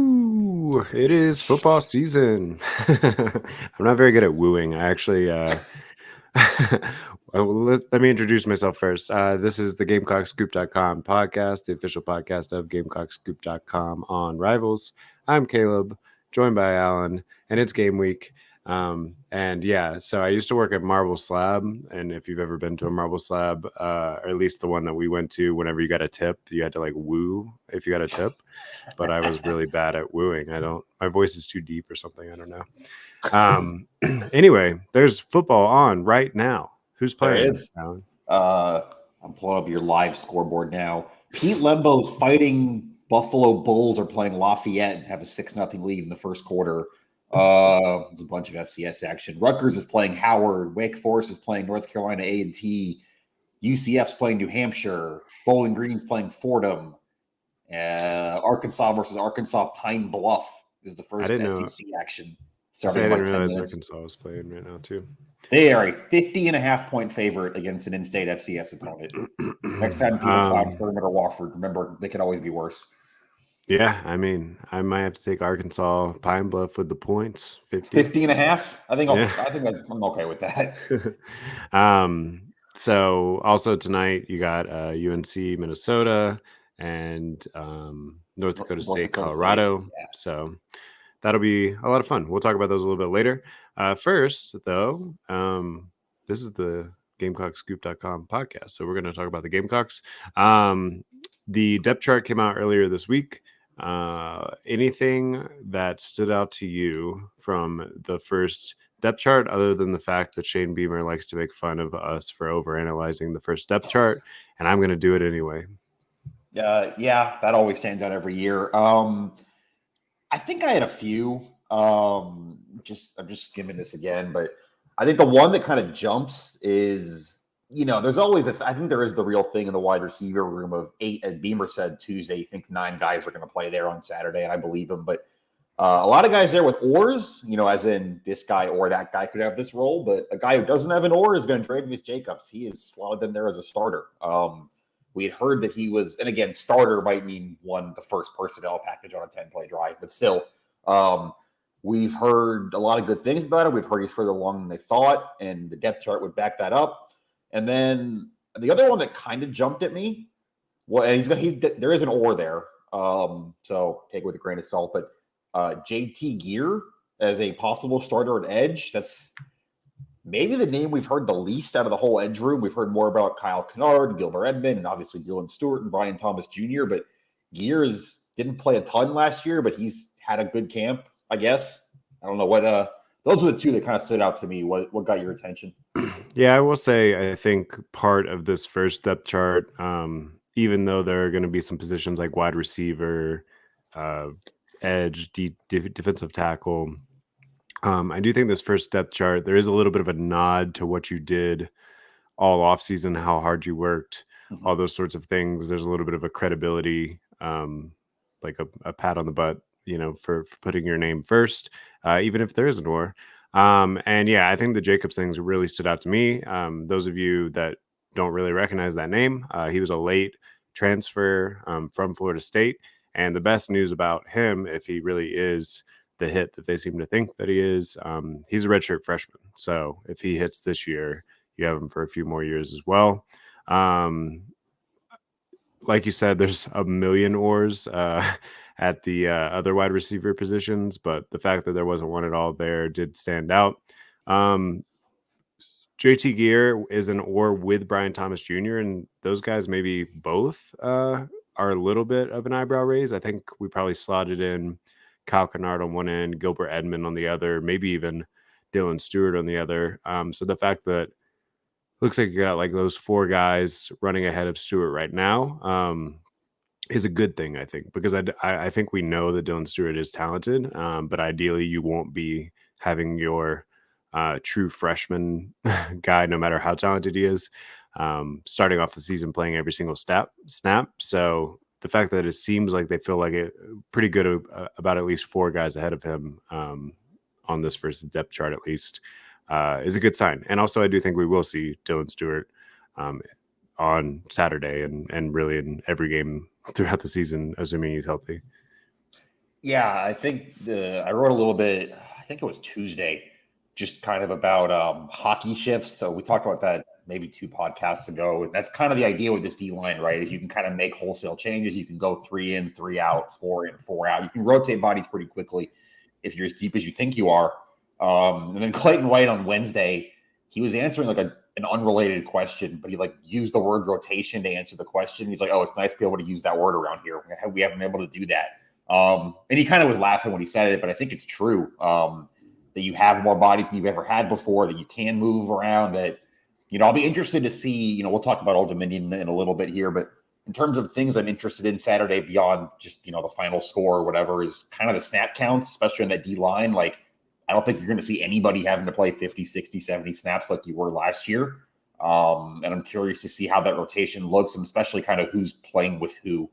Woo! It is football season. I'm not very good at wooing. I actually, well, let me introduce myself first. This is the GamecockScoop.com podcast, the official podcast of GamecockScoop.com on Rivals. I'm Caleb, joined by Alan, and it's game week. And yeah, so I used to work at Marble Slab, and if you've ever been to a Marble Slab, or at least the one that we went to, whenever you got a tip, you had to like woo if you got a tip. But I was really bad at wooing. My voice is too deep or something. I don't know. Anyway, there's football on right now. Who's There playing, is. Alan? I'm pulling up your live scoreboard now. Pete Lembo's fighting Buffalo Bulls are playing Lafayette and have a 6-0 lead in the first quarter. There's a bunch of FCS action. Rutgers is playing Howard. Wake Forest is playing North Carolina A&T. UCF's playing New Hampshire. Bowling Green's playing Fordham. Arkansas versus Arkansas Pine Bluff is the first SEC action. I Starting in didn't like 10 realize minutes. Arkansas was playing right now too. They are a 50.5-point favorite against an in-state FCS opponent. Next time people clown Thurman or Wofford, remember, they could always be worse. Yeah, I mean, I might have to take Arkansas Pine Bluff with the points. 50.5? I think I'm okay with that. So also tonight you got UNC Minnesota and North Dakota State Colorado. Yeah. So that'll be a lot of fun. We'll talk about those a little bit later. First, though, this is the GamecockScoop.com podcast. So we're going to talk about the Gamecocks. The depth chart came out earlier this week. Anything that stood out to you from the first depth chart other than the fact that Shane Beamer likes to make fun of us for overanalyzing the first depth chart, and I'm going to do it anyway? Yeah, that always stands out every year. I think I had a few. I'm just skimming this again, but I think the one that kind of jumps is, there's always I think there is the real thing in the wide receiver room of 8, and Beamer said Tuesday he thinks 9 guys are going to play there on Saturday, and I believe him. But a lot of guys there with oars, as in this guy or that guy could have this role, but a guy who doesn't have an oar is Vandrevius Jacobs. He is slotted in there as a starter. We had heard that he was, and again, starter might mean the first personnel package on a 10-play drive, but still, we've heard a lot of good things about him. We've heard he's further along than they thought, and the depth chart would back that up. And then the other one that kind of jumped at me, there is an oar there, so take it with a grain of salt, but JT Gear as a possible starter at edge, that's maybe the name we've heard the least out of the whole edge room. We've heard more about Kyle Kennard, Gilbert Edmond, and obviously Dylan Stewart and Brian Thomas Jr., but Gears didn't play a ton last year, but he's had a good camp, I guess. I don't know what those are the two that kind of stood out to me. What got your attention? Yeah, I will say I think part of this first depth chart, even though there are going to be some positions like wide receiver, edge, defensive tackle, I do think this first depth chart, there is a little bit of a nod to what you did all offseason, how hard you worked, all those sorts of things. There's a little bit of a credibility, like a pat on the butt, for putting your name first, even if there is an oar. And yeah, I think the Jacobs things really stood out to me. Those of you that don't really recognize that name, he was a late transfer from Florida State. And the best news about him, if he really is the hit that they seem to think that he is, he's a redshirt freshman. So if he hits this year, you have him for a few more years as well. Like you said, there's a million oars at the other wide receiver positions, but the fact that there wasn't one at all there did stand out. JT Gear is an oar with Brian Thomas Jr., and those guys maybe both are a little bit of an eyebrow raise. I think we probably slotted in Kyle Kennard on one end, Gilbert Edmond on the other, maybe even Dylan Stewart on the other. So the fact that looks like you got like those 4 guys running ahead of Stewart right now is a good thing, I think, because I think we know that Dylan Stewart is talented, but ideally you won't be having your true freshman guy, no matter how talented he is, starting off the season playing every single snap. So the fact that it seems like they feel like it pretty good about at least 4 guys ahead of him on this first depth chart, at least, is a good sign. And also, I do think we will see Dylan Stewart on Saturday and really in every game throughout the season, assuming he's healthy. Yeah, I think I wrote a little bit. I think it was Tuesday, just kind of about hockey shifts. So we talked about that maybe 2 podcasts ago. And that's kind of the idea with this D line, right? Is you can kind of make wholesale changes. You can go 3 in, 3 out, 4 in, 4 out. You can rotate bodies pretty quickly if you're as deep as you think you are. And then Clayton White on Wednesday, he was answering like an unrelated question, but he like used the word rotation to answer the question. He's like, "Oh, it's nice to be able to use that word around here. We haven't been able to do that." And he kind of was laughing when he said it, but I think it's true that you have more bodies than you've ever had before, that you can move around. That, I'll be interested to see. We'll talk about Old Dominion in a little bit here, but in terms of things I'm interested in Saturday beyond just the final score or whatever is kind of the snap counts, especially on that D line. Like, I don't think you're going to see anybody having to play 50, 60, 70 snaps like you were last year. And I'm curious to see how that rotation looks, and especially kind of who's playing with who.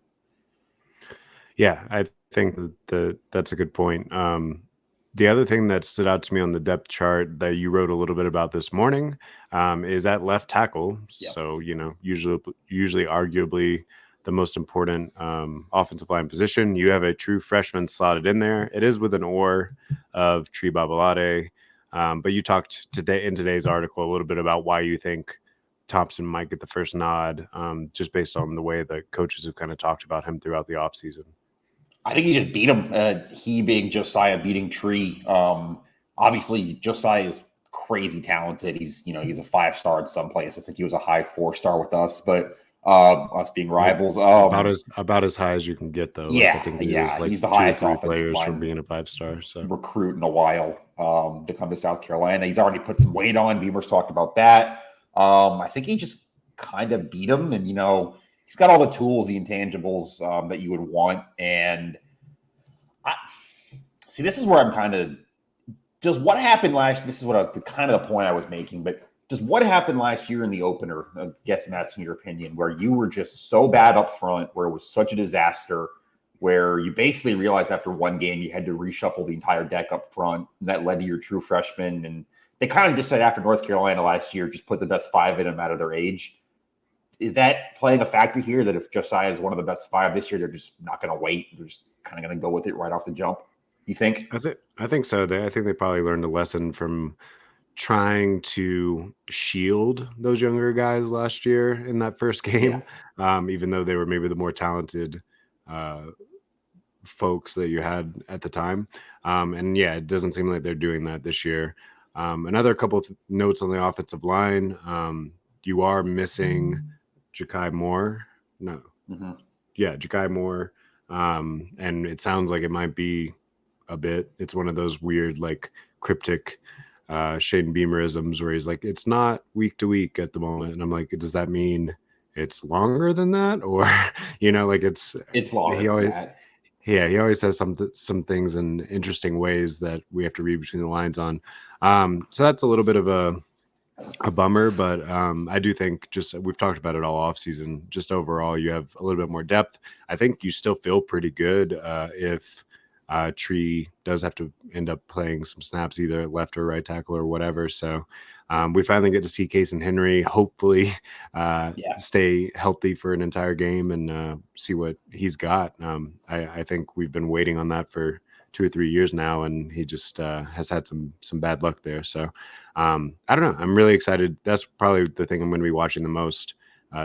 Yeah, I think that's a good point. The other thing that stood out to me on the depth chart that you wrote a little bit about this morning is at left tackle. Yep. So usually arguably the most important offensive line position. You have a true freshman slotted in there. It is with an oar of Tree Babalade. But you talked today in today's article a little bit about why you think Thompson might get the first nod, just based on the way that coaches have kind of talked about him throughout the offseason. I think he just beat him. He being Josiah beating Tree. Obviously, Josiah is crazy talented. He's a 5-star in some place. I think he was a high 4-star with us, but us being rivals. About as high as you can get, though. Like, I think he was like He's the two or highest three offensive players from line being a 5-star. So recruit in a while to come to South Carolina. He's already put some weight on. Beamer's talked about that. I think he just kind of beat him, and he's got all the tools, the intangibles that you would want. And see, this is where I'm kind of. Does what happened last? This is what kind of the point I was making. But does what happened last year in the opener? I guess I'm asking your opinion, where you were just so bad up front, where it was such a disaster, where you basically realized after one game you had to reshuffle the entire deck up front, and that led to your true freshman. And they kind of just said after North Carolina last year, just put the best 5 in them out of their age. Is that playing a factor here? That if Josiah is one of the best 5 this year, they're just not going to wait. They're just kind of going to go with it right off the jump. You think? I think so. I think they probably learned a lesson from trying to shield those younger guys last year in that first Yeah. game, even though they were maybe the more talented uh, folks that you had at the time. And yeah, it doesn't seem like they're doing that this year. Another couple of notes on the offensive line. You are missing Ja'Kai Moore. No, Mm-hmm. yeah, Ja'Kai Moore. And it sounds like it might be a bit. It's one of those weird, like, cryptic Shane Beamerisms where he's like, it's not week to week at the moment. And I'm like, does that mean it's longer than that? Or, like It's longer he than always, that. yeah, he always says some things in interesting ways that we have to read between the lines on. So that's a little bit of a bummer, but I do think just we've talked about it all off season. Just overall, you have a little bit more depth. I think you still feel pretty good if Tree does have to end up playing some snaps, either left or right tackle or whatever. So we finally get to see Case and Henry hopefully Yeah. stay healthy for an entire game and see what he's got. I think we've been waiting on that for 2 or 3 years now, and he just has had some bad luck there. So I don't know. I'm really excited. That's probably the thing I'm going to be watching the most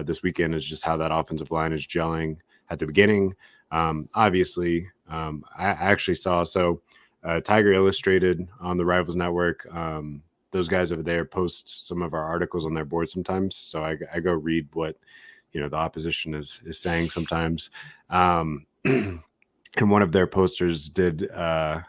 this weekend is just how that offensive line is gelling at the beginning. Obviously, I actually saw Tiger Illustrated on the Rivals Network. Those guys over there post some of our articles on their board sometimes, so I go read what the opposition is saying sometimes. And one of their posters did have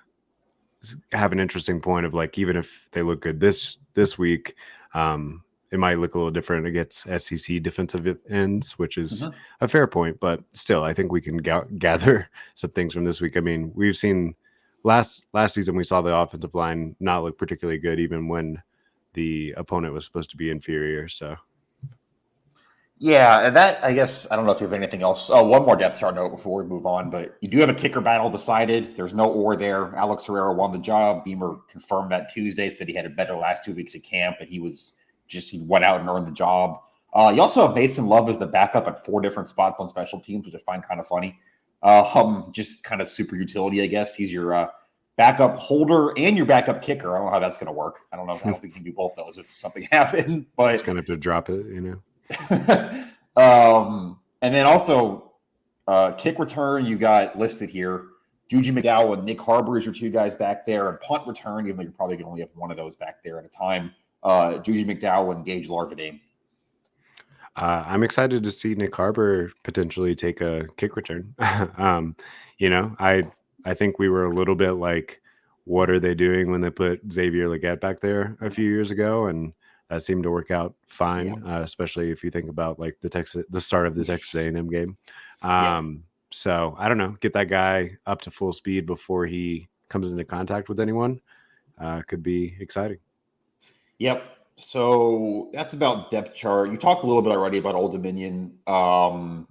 an interesting point of, like, even if they look good this week, it might look a little different against SEC defensive ends, which is Mm-hmm. a fair point. But still, I think we can gather some things from this week. I mean, we've seen last season we saw the offensive line not look particularly good, even when the opponent was supposed to be inferior. So Yeah, and that, I guess, I don't know if you have anything else. Oh, one more depth chart note before we move on, but you do have a kicker battle decided. There's no or there. Alex Herrera won the job. Beamer confirmed that Tuesday, said he had a better last 2 weeks at camp, and he went out and earned the job. You also have Mason Love as the backup at 4 different spots on special teams, which I find kind of funny. Just kind of super utility, I guess. He's your backup holder and your backup kicker. I don't know how that's going to work. I don't know. I don't think you can do both those if something happened. Just But gonna have to drop it, and then also kick return, you got listed here. Juju McDowell and Nick Harbor is your two guys back there. And punt return, even though you're probably going to only have one of those back there at a time. Juju McDowell and Gage Larvadame. I'm excited to see Nick Harbor potentially take a kick return. um, I think we were a little bit like, what are they doing when they put Xavier Legette back there a few years ago, and that seemed to work out Yeah. fine, especially if you think about like the start of the Texas A&M game. Yeah. So I don't know, get that guy up to full speed before he comes into contact with anyone. Could be exciting. Yep. So that's about depth chart. You talked a little bit already about Old Dominion. All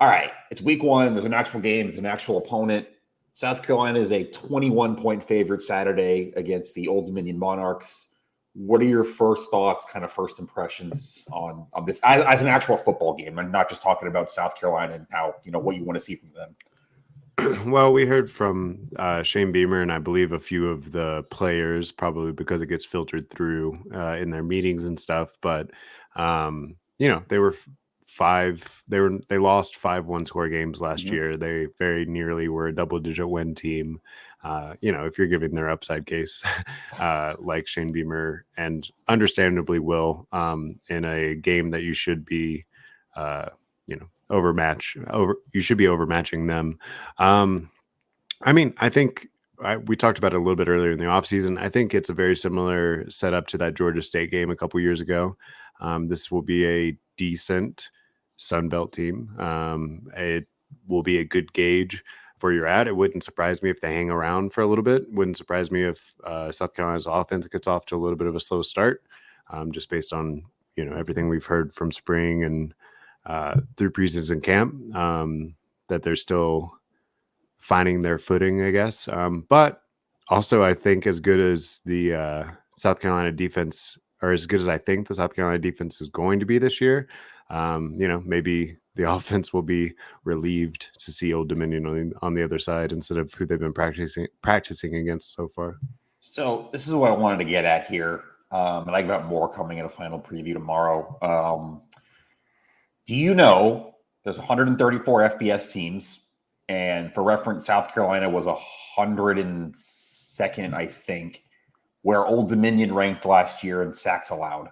right, it's week one. There's an actual game. There's an actual opponent. South Carolina is a 21-point favorite Saturday against the Old Dominion Monarchs. What are your first thoughts, kind of first impressions on this as an actual football game? I'm not just talking about South Carolina and how, what you want to see from them. Well, we heard from Shane Beamer and I believe a few of the players, probably because it gets filtered through in their meetings and stuff. But they were five. They lost 5 one-score games last year. They very nearly were a double-digit win team. If you're giving their upside case, like Shane Beamer and understandably will, in a game that you should be, you should be overmatching them. I think we talked about it a little bit earlier in the offseason. I think it's a very similar setup to that Georgia State game a couple years ago. This will be a decent Sun Belt team. It will be a good gauge for where you're at. It wouldn't surprise me if they hang around for a little bit. Wouldn't surprise me if South Carolina's offense gets off to a little bit of a slow start, just based on everything we've heard from spring and through preseason camp, that they're still finding their footing, I guess. But also, I think as good as the South Carolina defense, or as good as I think the South Carolina defense is going to be this year, maybe the offense will be relieved to see Old Dominion on the other side instead of who they've been practicing against so far. So this is what I wanted to get at here. And I got more coming in a final preview tomorrow. Do you know there's 134 FBS teams? And for reference, South Carolina was 102nd, I think, where Old Dominion ranked last year in sacks allowed.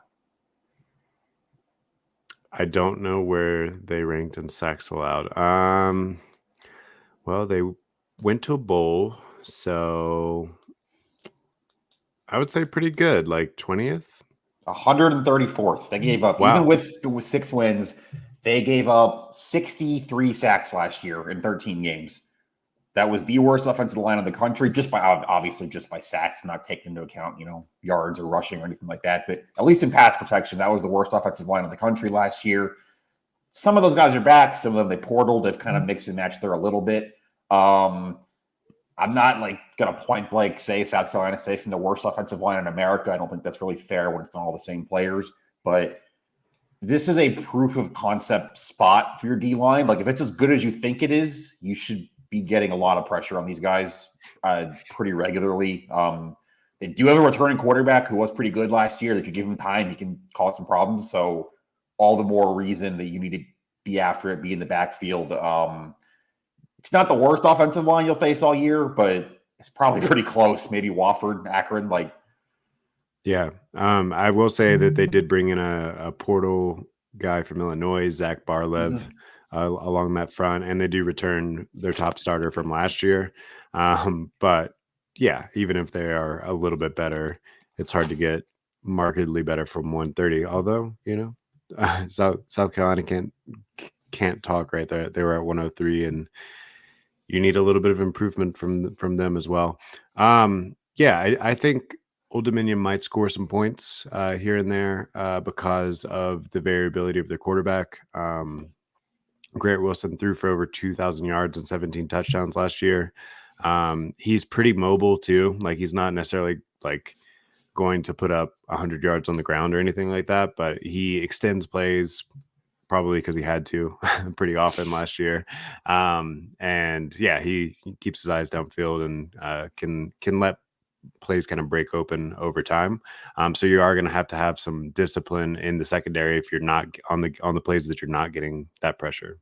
I don't know where they ranked in sacks allowed. Well, they went to a bowl, so I would say pretty good, like 20th. 134th. They gave up, Wow. even with 6 wins, they gave up 63 sacks last year in 13 games. That was the worst offensive line in the country, just by sacks, not taking into account, yards or rushing or anything like that. But at least in pass protection, that was the worst offensive line in the country last year. Some of those guys are back. Some of them they portaled. They've kind of mixed and matched there a little bit. I'm not going to point blank say South Carolina's facing the worst offensive line in America. I don't think that's really fair when it's not all the same players. But this is a proof of concept spot for your D line. Like if it's as good as you think it is, you should be getting a lot of pressure on these guys pretty regularly. They do have a returning quarterback who was pretty good last year. If you give him time, he can cause some problems. So all the more reason that you need to be after it, be in the backfield. It's not the worst offensive line you'll face all year, but it's probably pretty close. Maybe Wofford, Akron, Yeah. I will say that they did bring in a portal guy from Illinois, Zach Barlev, along that front, and they do return their top starter from last year. But yeah, even if they are a little bit better, it's hard to get markedly better from 130. Although, South Carolina can't talk right there. They were at 103, and you need a little bit of improvement from them as well. I think Old Dominion might score some points here and there because of the variability of their quarterback. Grant Wilson threw for over 2,000 yards and 17 touchdowns last year. He's pretty mobile too. Like he's not necessarily like going to put up 100 yards on the ground or anything like that, but he extends plays probably because he had to pretty often last year. And yeah, he keeps his eyes downfield and can let plays kind of break open over time. So you are going to have some discipline in the secondary if you're not on the plays that you're not getting that pressure.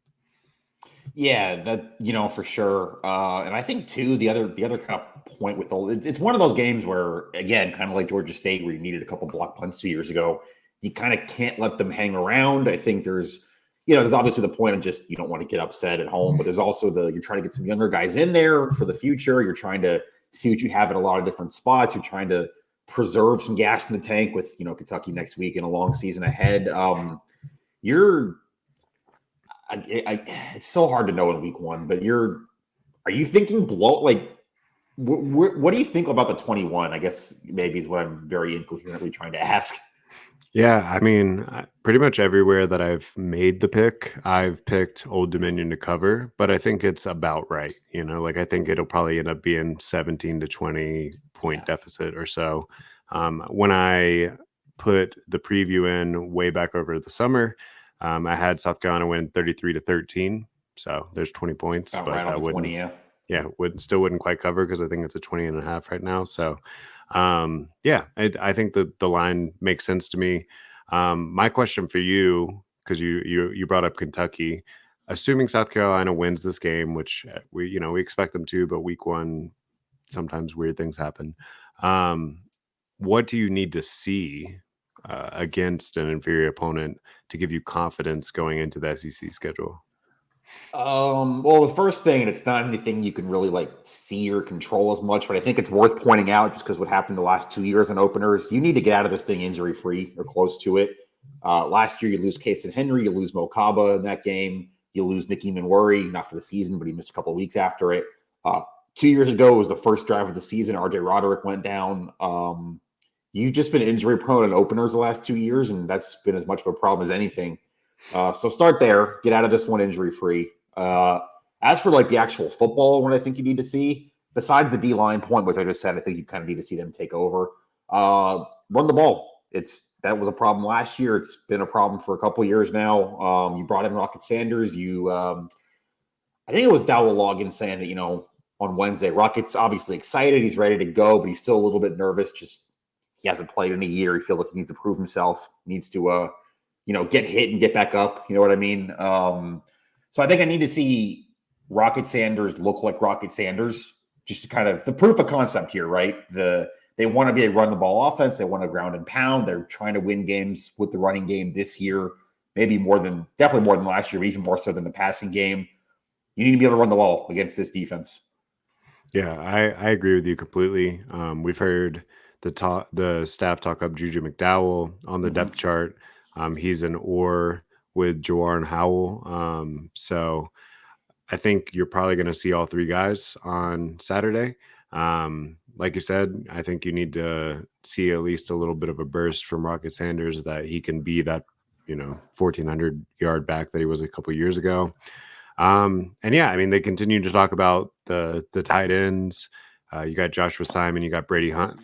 Yeah, that for sure. And I think too the other kind of point with it's one of those games where again, kind of like Georgia State, where you needed a couple block punts 2 years ago. You kind of can't let them hang around. I think there's obviously the point of just you don't want to get upset at home, but there's also you're trying to get some younger guys in there for the future. You're trying to see what you have at a lot of different spots. You're trying to preserve some gas in the tank with Kentucky next week and a long season ahead. You're it's so hard to know in week one, but are you thinking blow? Like, what do you think about the 21? I guess maybe is what I'm very incoherently trying to ask. Yeah, I mean, pretty much everywhere that I've made the pick, I've picked Old Dominion to cover, but I think it's about right. Like I think it'll probably end up being 17 to 20 point Yeah. deficit or so. When I put the preview in way back over the summer, I had South Carolina win 33 to 13. So there's 20 points, About but right on that the 20, wouldn't, yeah. yeah, wouldn't quite cover because I think it's a 20 and a half right now. So yeah, I think that the line makes sense to me. My question for you, because you brought up Kentucky, assuming South Carolina wins this game, which we expect them to, but week one sometimes weird things happen. Um, what do you need to see against an inferior opponent to give you confidence going into the SEC schedule? Well, the first thing, and it's not anything you can really like see or control as much, but I think it's worth pointing out just because what happened the last 2 years in openers, you need to get out of this thing injury free or close to it. Last year, you lose Case and Henry, you lose Mo Kaba in that game, you lose Nicky Manwari, not for the season, but he missed a couple of weeks after it. 2 years ago, it was the first drive of the season. RJ Roderick went down. You've just been injury prone in openers the last 2 years, and that's been as much of a problem as anything. So start there, get out of this one injury free. As for like the actual football, what I think you need to see, besides the D line point, which I just said, I think you kind of need to see them take over. Run the ball. That was a problem last year. It's been a problem for a couple years now. You brought in Rocket Sanders. I think it was Dowell Loggins saying that on Wednesday, Rocket's obviously excited. He's ready to go, but he's still a little bit nervous. Just he hasn't played in a year. He feels like he needs to prove himself. Needs to get hit and get back up. You know what I mean? So I think I need to see Rocket Sanders look like Rocket Sanders, just to kind of the proof of concept here, right? They want to be a run the ball offense. They want to ground and pound. They're trying to win games with the running game this year, maybe definitely more than last year, but even more so than the passing game. You need to be able to run the ball against this defense. Yeah, I agree with you completely. We've heard the staff talk up Juju McDowell on the Mm-hmm. depth chart. He's an or with Jawar and Howell. So I think you're probably going to see all three guys on Saturday. Like you said, I think you need to see at least a little bit of a burst from Rocket Sanders that he can be that 1,400 yard back that he was a couple years ago. And yeah, I mean, they continue to talk about the tight ends. You got Joshua Simon, you got Brady Hunt,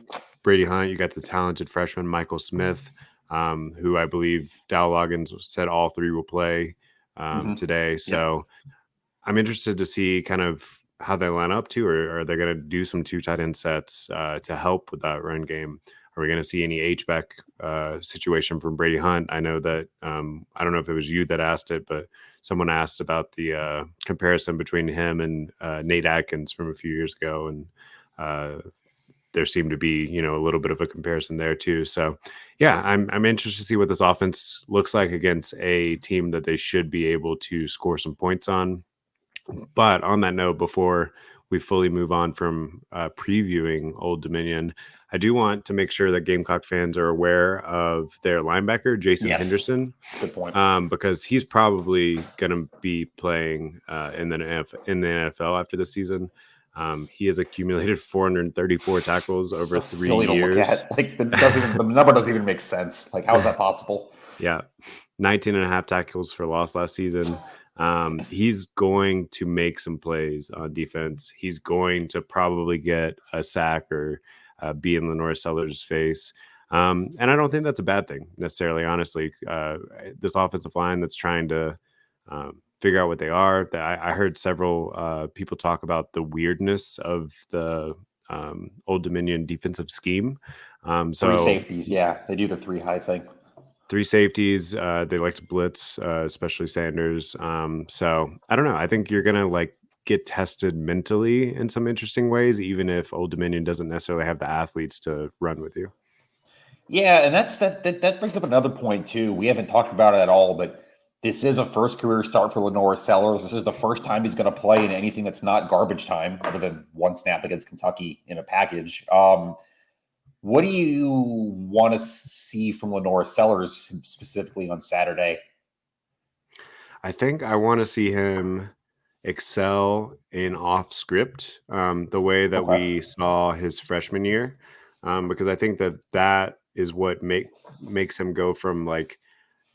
you got the talented freshman Michael Smith, who I believe Dow Loggins said all three will play Mm-hmm. today. Yep. So I'm interested to see kind of how they line up too, or are they going to do some two tight end sets to help with that run game? Are we going to see any H-back situation from Brady Hunt? I know that I don't know if it was you that asked it, but someone asked about the comparison between him and Nate Atkins from a few years ago, and there seemed to be a little bit of a comparison there too. So yeah, I'm interested to see what this offense looks like against a team that they should be able to score some points on. But on that note, before we fully move on from previewing Old Dominion, I do want to make sure that Gamecock fans are aware of their linebacker, Jason Yes. Henderson, Good point. because he's probably going to be playing in the NFL after this season. He has accumulated 434 tackles over So 3 silly to look years. at. Like the number doesn't even make sense. Like, how is that possible? Yeah, 19 and a half tackles for loss last season. He's going to make some plays on defense. He's going to probably get a sack or be in Lenore Sellers' face. And I don't think that's a bad thing necessarily, honestly. This offensive line that's trying to figure out what they are. I heard several people talk about the weirdness of the Old Dominion defensive scheme. Three So safeties. Yeah, they do the three high thing. three safeties. They like to blitz, especially Sanders. So I don't know. I think you're gonna like get tested mentally in some interesting ways, even if Old Dominion doesn't necessarily have the athletes to run with you. Yeah, and that brings up another point too. We haven't talked about it at all, but this is a first career start for Lenore Sellers. This is the first time he's going to play in anything that's not garbage time, other than one snap against Kentucky in a package. What do you want to see from Lenore Sellers specifically on Saturday? I think I want to see him excel in off script, the way that Okay. we saw his freshman year, because I think that that is what makes him go from like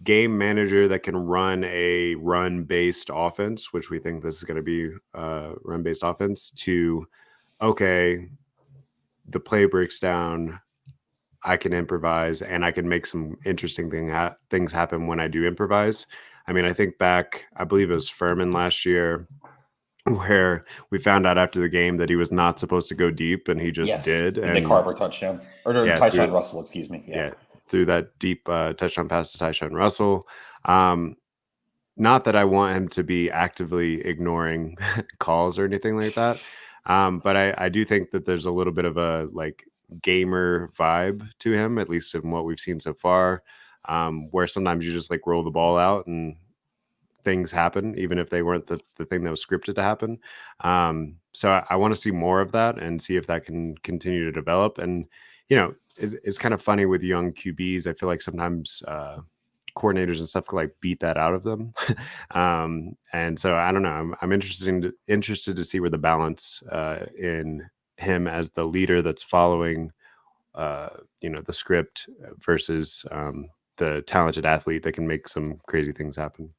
game manager that can run a run based offense, which we think this is going to be run based offense, to okay, the play breaks down. I can improvise and I can make some interesting things happen when I do improvise. I mean, I think back, I believe it was Furman last year, where we found out after the game that he was not supposed to go deep and he just Yes, did. the Nick And Carver touchdown or yeah, Tyshawn Russell, excuse me. Yeah. yeah, threw that deep touchdown pass to Tyshawn Russell. Um, Not that I want him to be actively ignoring calls or anything like that. But I do think that there's a little bit of a like gamer vibe to him, at least in what we've seen so far, where sometimes you just like roll the ball out and things happen, even if they weren't the thing that was scripted to happen. So I want to see more of that and see if that can continue to develop. And, it's kind of funny with young QBs. I feel like sometimes coordinators and stuff could like beat that out of them. And so I don't know. I'm interested to see where the balance in him as the leader that's following, the script versus the talented athlete that can make some crazy things happen.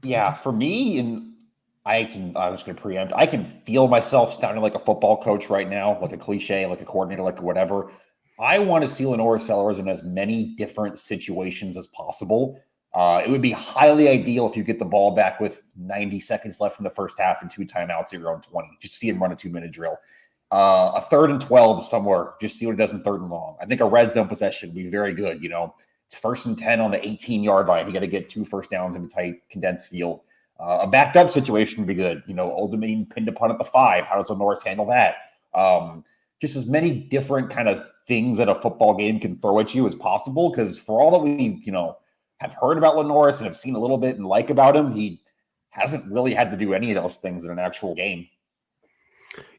Yeah, for me, and I was going to preempt, I can feel myself sounding like a football coach right now, like a cliche, like a coordinator, like whatever. I want to see Lenore Sellers in as many different situations as possible. It would be highly ideal if you get the ball back with 90 seconds left in the first half and two timeouts at your own 20. Just see him run a 2 minute drill. A third and 12 somewhere, just see what it does in third and long. I think a red zone possession would be very good. It's first and 10 on the 18-yard line. You got to get 2 first downs in a tight, condensed field. A backed up situation would be good. Old Dominion pinned upon at the 5. How does the North handle that? Just as many different kind of things that a football game can throw at you as possible. Because for all that we, have heard about Lenoris and have seen a little bit and like about him, he hasn't really had to do any of those things in an actual game.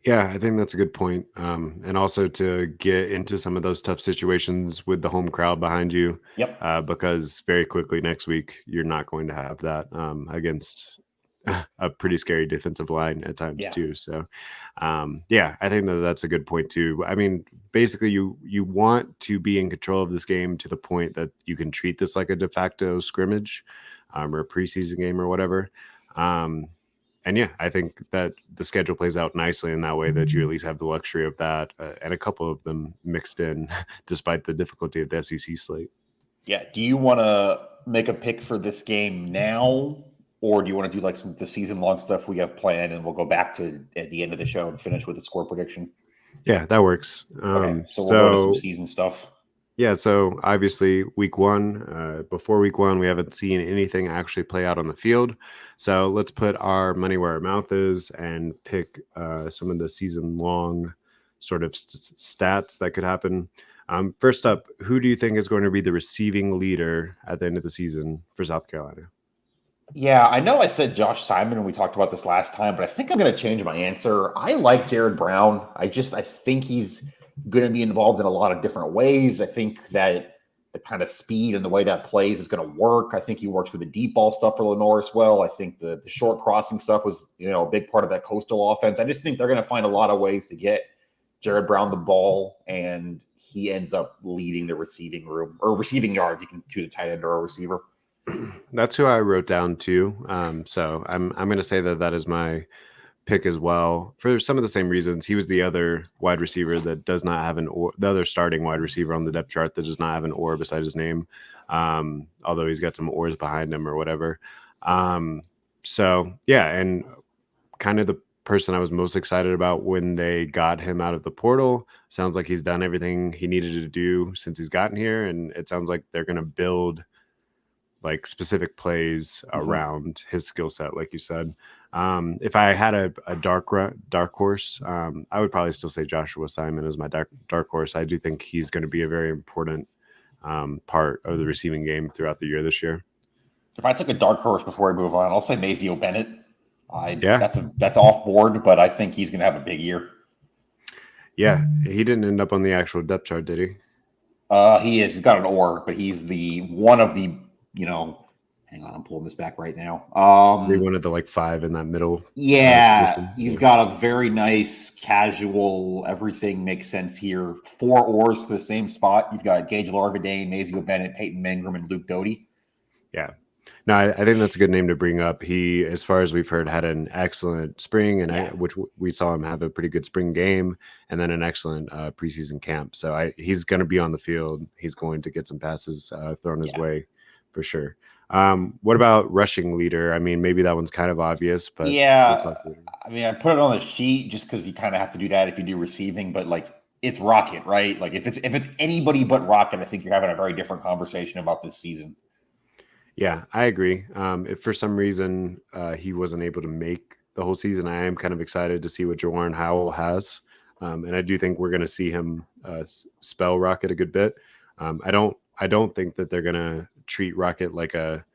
Yeah, I think that's a good point. And also to get into some of those tough situations with the home crowd behind you, Yep. because very quickly next week, you're not going to have that against a pretty scary defensive line at times Yeah. too. So, yeah, I think that that's a good point too. I mean, basically, you want to be in control of this game to the point that you can treat this like a de facto scrimmage, or a preseason game or whatever. Um, and yeah, I think that the schedule plays out nicely in that way that you at least have the luxury of that, and a couple of them mixed in, despite the difficulty of the SEC slate. Yeah. Do you want to make a pick for this game now, or do you want to do like some the season long stuff we have planned, and we'll go back to at the end of the show and finish with a score prediction? Yeah, that works. Okay, so we'll go to some season stuff. Yeah, so obviously week one, before week one, we haven't seen anything actually play out on the field. So let's put our money where our mouth is and pick some of the season long sort of stats that could happen. First up, who do you think is going to be the receiving leader at the end of the season for South Carolina? Yeah, I know I said Josh Simon when we talked about this last time, but I think I'm going to change my answer. I like Jared Brown. I think he's going to be involved in a lot of different ways. I think that the kind of speed and the way that plays is going to work. I think he works with the deep ball stuff for Lenore as well. I think the short crossing stuff was, a big part of that coastal offense. I just think they're going to find a lot of ways to get Jared Brown the ball, and he ends up leading the receiving room or receiving yards. You can choose a tight end or a receiver. That's who I wrote down too. So I'm going to say that is my pick as well for some of the same reasons. He was the other wide receiver that does not have the other starting wide receiver on the depth chart that does not have an or beside his name, although he's got some ors behind him or whatever. So yeah, and kind of the person I was most excited about when they got him out of the portal. Sounds like he's done everything he needed to do since he's gotten here, and it sounds like they're going to build like specific plays Mhm. around his skill set, like you said. If I had a dark horse, I would probably still say Joshua Simon is my dark horse. I do think he's going to be a very important part of the receiving game throughout the year this year. If I took a dark horse before I move on, I'll say Mazio Bennett. Yeah, That's off board, but I think he's going to have a big year. yeah. He didn't end up on the actual depth chart, did he? He is. He's got an or, but he's the one of the, you know, hang on, I'm pulling this back right now. They wanted the like five in that middle Yeah, position. you've Yeah. got a very nice casual, everything makes sense here. 4 ors for the same spot. You've got Gage Larvadain, Mazio Bennett, Peyton Mangrum, and Luke Doty. Yeah. No, I think that's a good name to bring up. He, as far as we've heard, had an excellent spring, and Yeah, we saw him have a pretty good spring game, and then an excellent preseason camp. So he's going to be on the field. He's going to get some passes thrown his yeah. way for sure. What about rushing leader? I mean, maybe that one's kind of obvious, but we'll Yeah, talk later. I mean, I put it on the sheet just because you kind of have to do that if you do receiving, but like it's Rocket, right? Like if it's anybody but Rocket, I think you're having a very different conversation about this season. Yeah, I agree. If for some reason he wasn't able to make the whole season, I am kind of excited to see what Jordan Howell has, and I do think we're going to see him spell Rocket a good bit. I don't think that they're going to treat Rocket like a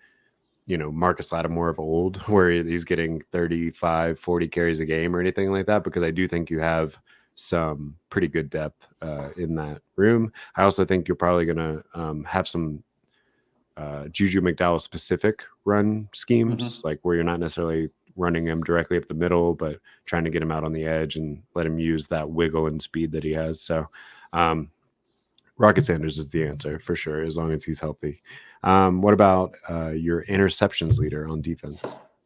Marcus Lattimore of old, where he's getting 35, 40 carries a game or anything like that, because I do think you have some pretty good depth in that room. I also think you're probably going to have some Juju McDowell specific run schemes, Mm-hmm. like where you're not necessarily running him directly up the middle, but trying to get him out on the edge and let him use that wiggle and speed that he has. So, Rocket Sanders is the answer for sure, as long as he's healthy. What about your interceptions leader on defense?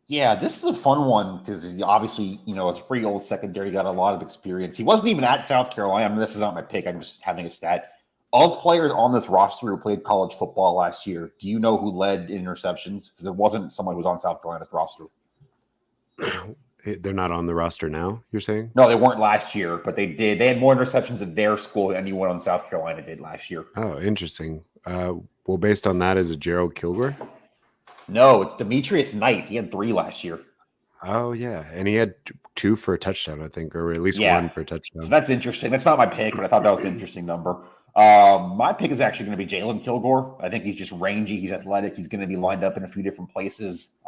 Yeah, this is a fun one because obviously, it's a pretty old secondary, got a lot of experience. He wasn't even at South Carolina. I mean, this is not my pick. I'm just having a stat. Of players on this roster who played college football last year, do you know who led in interceptions? Because there wasn't someone who was on South Carolina's roster. They're not on the roster now, you're saying? No, they weren't last year, but they did. They had more interceptions in their school than anyone on South Carolina did last year. Oh, interesting. Well, based on that, is it Gerald Kilgore? No, it's Demetrius Knight. He had 3 last year. Oh, yeah. And he had two for a touchdown, I think, or at least Yeah. one for a So touchdown. that's interesting. That's not my pick, but I thought that was an interesting number. My pick is actually going to be Jalen Kilgore. I think he's just rangy. He's athletic. He's going to be lined up in a few different places.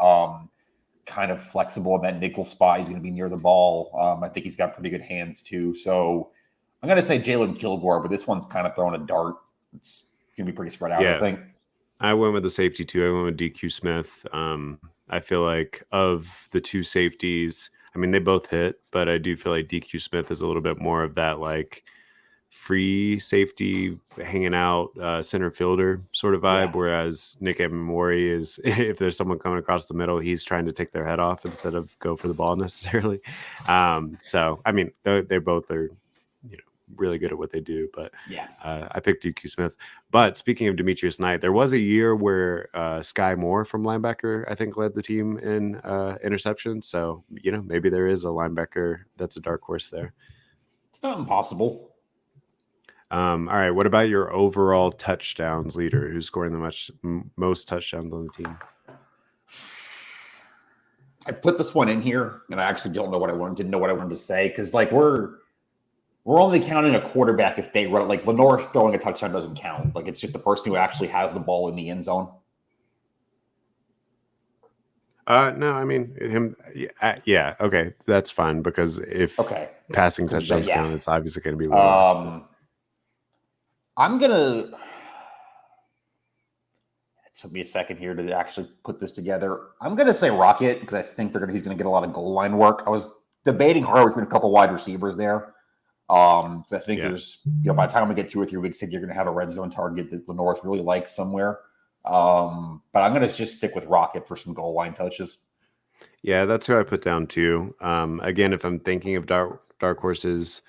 Kind of flexible in that nickel spot. He's going to be near the ball. I think he's got pretty good hands too. So I'm going to say Jalen Kilgore, but this one's kind of throwing a dart. It's going to be pretty spread out, I Yeah. think. I went with the safety too. I went with DQ Smith. I feel like of the two safeties, I mean, they both hit, but I do feel like DQ Smith is a little bit more of that like free safety hanging out center fielder sort of Yeah. vibe, whereas Nick Amori is if there's someone coming across the middle, he's trying to take their head off instead of go for the ball necessarily. So I mean, they both are really good at what they do, but Yeah. I picked DQ Smith. But speaking of Demetrius Knight, there was a year where Sky Moore from linebacker, I think, led the team in interceptions. So, maybe there is a linebacker that's a dark horse there. It's not impossible. All right. What about your overall touchdowns leader? Who's scoring most touchdowns on the team? I put this one in here, and I actually didn't know what I wanted to say because like we're only counting a quarterback if they run. Like Lenore's throwing a touchdown doesn't count. Like it's just the person who actually has the ball in the end zone. No, I mean him. Yeah, okay, that's fine because if Okay, passing because touchdowns yeah, count, it's obviously going to be Lenore. So. I'm gonna. It took me a second here to actually put this together. I'm gonna say Rocket because I think he's gonna get a lot of goal line work. I was debating hard between a couple wide receivers there. So I think Yeah. there's, by the time we get 2 or 3 weeks in, you're going to have a red zone target that Lenore really likes somewhere. But I'm going to just stick with Rocket for some goal line touches. Yeah, that's who I put down too. Again, if I'm thinking of dark horses,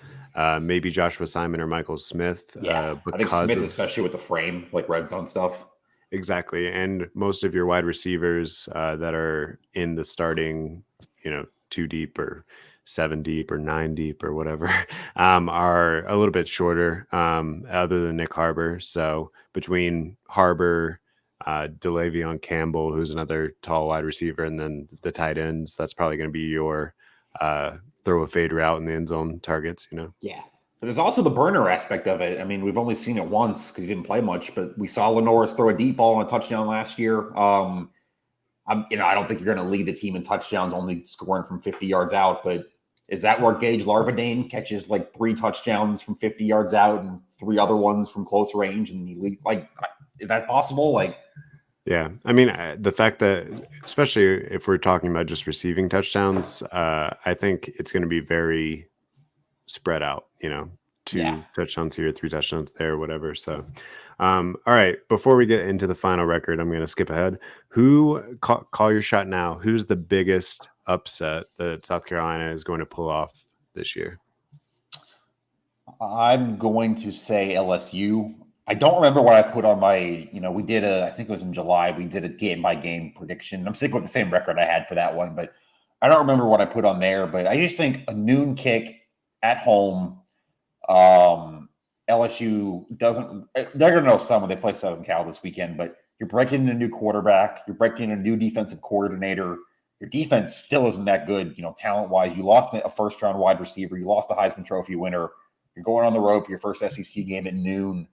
maybe Joshua Simon or Michael Smith, Yeah, I think because Smith, of especially with the frame, like red zone stuff. exactly, and most of your wide receivers that are in the starting, 2 deep or 7 deep or 9 deep or whatever, are a little bit shorter, other than Nick Harbor. So between Harbor, DeLavion Campbell, who's another tall wide receiver, and then the tight ends, that's probably going to be your throw a fade route in the end zone targets. Yeah. But there's also the burner aspect of it. I mean, we've only seen it once because he didn't play much, but we saw Lenoris throw a deep ball on a touchdown last year. I don't think you're going to lead the team in touchdowns, only scoring from 50 yards out. But is that where Gage Larvadane catches like 3 touchdowns from 50 yards out and 3 other ones from close range? And is that possible? Like, Yeah, I mean, the fact that, especially if we're talking about just receiving touchdowns, I think it's going to be very spread out. yeah. 2 touchdowns here, 3 touchdowns there, whatever. So, all right. Before we get into the final record, I'm going to skip ahead. Who call your shot now? Who's the biggest upset that South Carolina is going to pull off this year? I'm going to say LSU. I don't remember what I put on my, we did I think it was in July, we did a game by game prediction. I'm sticking with the same record I had for that one, but I don't remember what I put on there. But I just think a noon kick at home, LSU doesn't, they're going to know some when they play Southern Cal this weekend, but you're breaking in a new quarterback, you're breaking in a new defensive coordinator. Your defense still isn't that good, talent wise. You lost a first round wide receiver, you lost the Heisman Trophy winner. You're going on the road for your first SEC game at noon.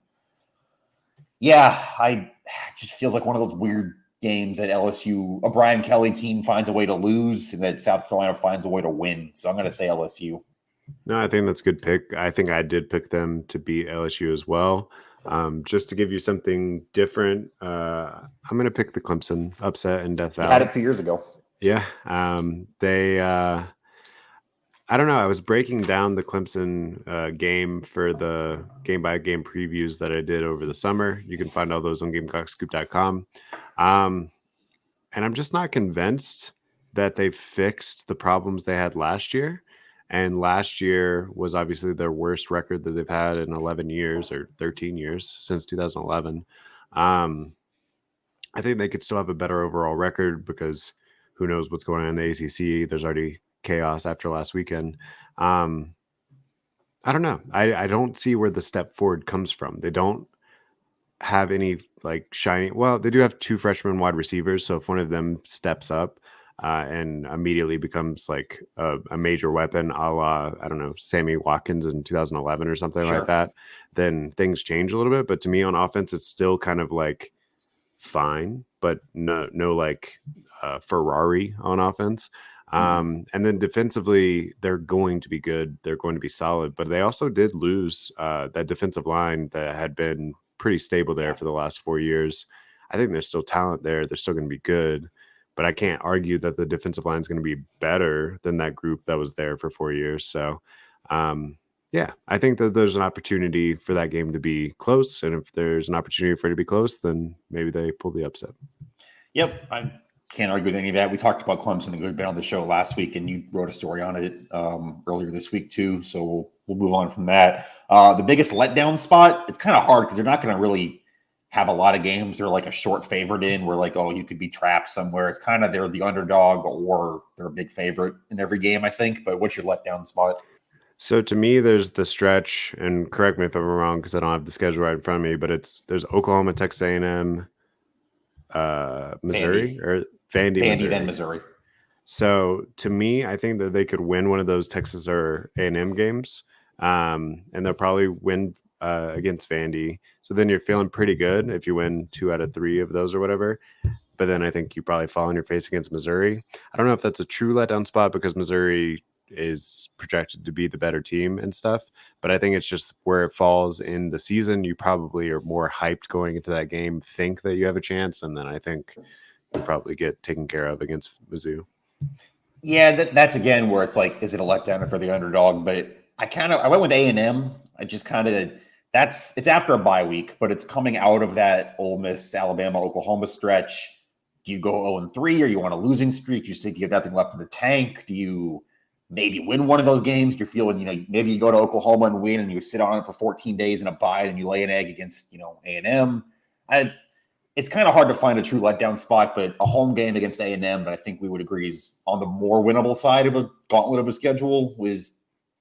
Yeah, I just feels like one of those weird games that LSU, a Brian Kelly team, finds a way to lose, and that South Carolina finds a way to win. So I'm going to say LSU. No, I think that's a good pick. I think I did pick them to beat LSU as well. Just to give you something different, I'm going to pick the Clemson upset in Death You had Valley. it 2 years ago. Yeah, they. I don't know. I was breaking down the Clemson game for the game by game previews that I did over the summer. You can find all those on GamecockScoop.com. Um, and I'm just not convinced that they fixed the problems they had last year. And last year was obviously their worst record that they've had in 11 years or 13 years since 2011. Um, I think they could still have a better overall record because who knows what's going on in the ACC. There's already chaos after last weekend. Um, I don't know. I don't see where the step forward comes from. They don't have any like shiny. Well, they do have 2 freshman wide receivers. So if one of them steps up and immediately becomes like a major weapon, a la I don't know Sammy Watkins in 2011 or something like Sure. that, then things change a little bit. But to me, on offense, it's still kind of like fine, but no like Ferrari on offense. Mm-hmm. And then defensively, they're going to be good. They're going to be solid, but they also did lose that defensive line that had been pretty stable there Yeah. for the last 4 years. I think there's still talent there. They're still going to be good, but I can't argue that the defensive line is going to be better than that group that was there for 4 years. So, yeah, I think that there's an opportunity for that game to be close, and if there's an opportunity for it to be close, then maybe they pull the upset. Yep. I can't argue with any of that. We talked about Clemson a good bit on the show last week, and you wrote a story on it earlier this week too. So we'll move on from that. The biggest letdown spot, it's kind of hard because they're not going to really have a lot of games. They're like a short favorite in where like, oh, you could be trapped somewhere. It's kind of they're the underdog or they're a big favorite in every game, I think. But what's your letdown spot? So to me, there's the stretch, and correct me if I'm wrong because I don't have the schedule right in front of me, but there's Oklahoma, Texas A&M, Missouri, Vandy. or Vandy, Vandy, then Missouri. Missouri. So to me, I think that they could win one of those Texas or A&M games, and they'll probably win against Vandy. So then you're feeling pretty good if you win 2 out of 3 of those or whatever. But then I think you probably fall on your face against Missouri. I don't know if that's a true letdown spot because Missouri is projected to be the better team and stuff. But I think it's just where it falls in the season. You probably are more hyped going into that game, think that you have a chance, and then I think you probably get taken care of against Mizzou. Yeah, that's again where it's like, is it a letdown for the underdog? But I went with A&M. I just kind of it's after a bye week, but it's coming out of that Ole Miss, Alabama, Oklahoma stretch. do you go 0-3? Or you want a losing streak? You think you have nothing left in the tank? Do you maybe win one of those games? You're feeling, maybe you go to Oklahoma and win, and you sit on it for 14 days in a bye, and you lay an egg against, A&M. It's kind of hard to find a true letdown spot, but a home game against A&M that I think we would agree is on the more winnable side of a gauntlet of a schedule is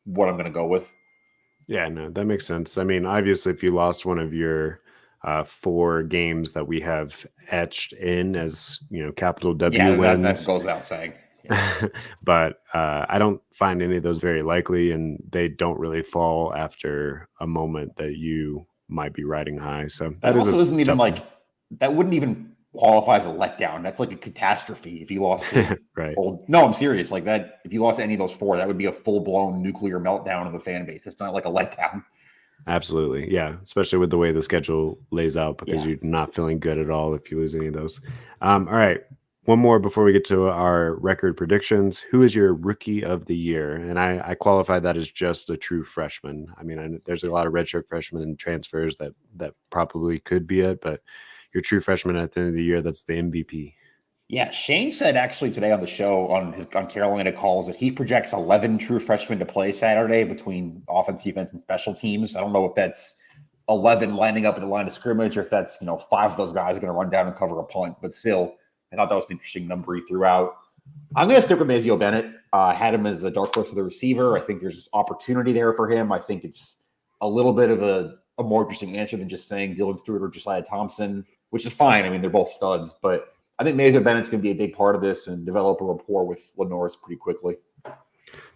what I'm going to go with. Yeah, no, that makes sense. I mean, obviously, if you lost one of your 4 games that we have etched in as capital W Yeah, that wins, goes without saying. Yeah. but I don't find any of those very likely, and they don't really fall after a moment that you might be riding high. So It that is a also isn't even tough like one, that wouldn't even qualify as a letdown. That's like a catastrophe if you lost to right? old. No, I'm serious. Like that, if you lost any of those 4, that would be a full blown nuclear meltdown of the fan base. It's not like a letdown. Absolutely. Yeah. Especially with the way the schedule lays out because Yeah. you're not feeling good at all if you lose any of those. All right. One more before we get to our record predictions. Who is your rookie of the year? And I qualify that as just a true freshman. I mean, there's a lot of redshirt freshmen and transfers that probably could be it, but your true freshman at the end of the year, that's the MVP. Yeah, Shane said actually today on the show on Carolina Calls that he projects 11 true freshmen to play Saturday between offense, defense, and special teams. I don't know if that's 11 lining up at the line of scrimmage or if that's 5 of those guys are going to run down and cover a punt. But still, I thought that was an interesting number he threw out. I'm going to stick with Mazio Bennett. Had him as a dark horse for the receiver. I think there's opportunity there for him. I think it's a little bit of a more interesting answer than just saying Dylan Stewart or Josiah Thompson, which is fine. I mean, they're both studs, but I think Mazio Bennett's going to be a big part of this and develop a rapport with Lenoris pretty quickly.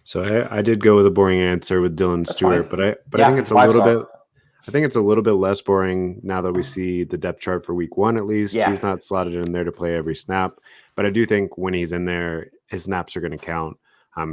So I did go with a boring answer with Dylan That's Stewart, fine. but I Yeah, think it's it's a five little bit star. I think it's a little bit less boring now that we see the depth chart for week 1 at least. Yeah, He's not slotted in there to play every snap, but I do think when he's in there, his snaps are going to count.